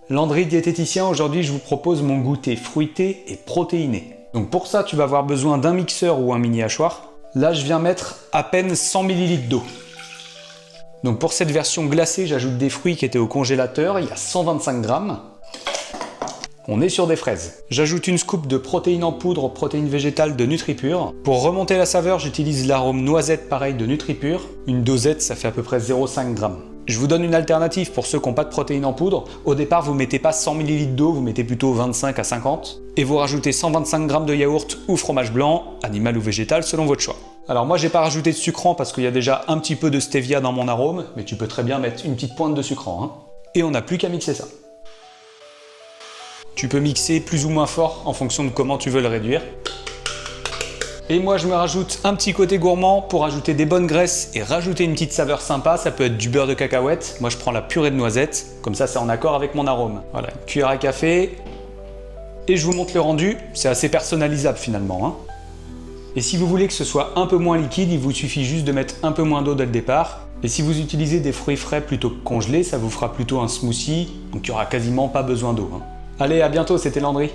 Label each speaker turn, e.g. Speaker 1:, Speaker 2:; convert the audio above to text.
Speaker 1: Landry diététicien, aujourd'hui je vous propose mon goûter fruité et protéiné. Donc pour ça tu vas avoir besoin d'un mixeur ou un mini hachoir. Là je viens mettre à peine 100 ml d'eau. Donc pour cette version glacée, j'ajoute des fruits qui étaient au congélateur, il y a 125 grammes. On est sur des fraises. J'ajoute une scoop de protéines en poudre, protéines végétales de NutriPure. Pour remonter la saveur, j'utilise l'arôme noisette pareil de NutriPure. Une dosette, ça fait à peu près 0,5 g. Je vous donne une alternative pour ceux qui n'ont pas de protéines en poudre. Au départ, vous ne mettez pas 100 ml d'eau, vous mettez plutôt 25 à 50. Et vous rajoutez 125 g de yaourt ou fromage blanc, animal ou végétal, selon votre choix. Alors moi, j'ai pas rajouté de sucrant parce qu'il y a déjà un petit peu de stevia dans mon arôme, mais tu peux très bien mettre une petite pointe de sucrant. Hein. Et on n'a plus qu'à mixer ça. Tu peux mixer plus ou moins fort en fonction de comment tu veux le réduire. Et moi je me rajoute un petit côté gourmand pour ajouter des bonnes graisses et rajouter une petite saveur sympa. Ça peut être du beurre de cacahuète. Moi je prends la purée de noisettes. Comme ça c'est en accord avec mon arôme. Voilà, une cuillère à café. Et je vous montre le rendu. C'est assez personnalisable finalement. Hein. Et si vous voulez que ce soit un peu moins liquide, il vous suffit juste de mettre un peu moins d'eau dès le départ. Et si vous utilisez des fruits frais plutôt que congelés, ça vous fera plutôt un smoothie. Donc il n'y aura quasiment pas besoin d'eau. Hein. Allez, à bientôt, c'était Landry.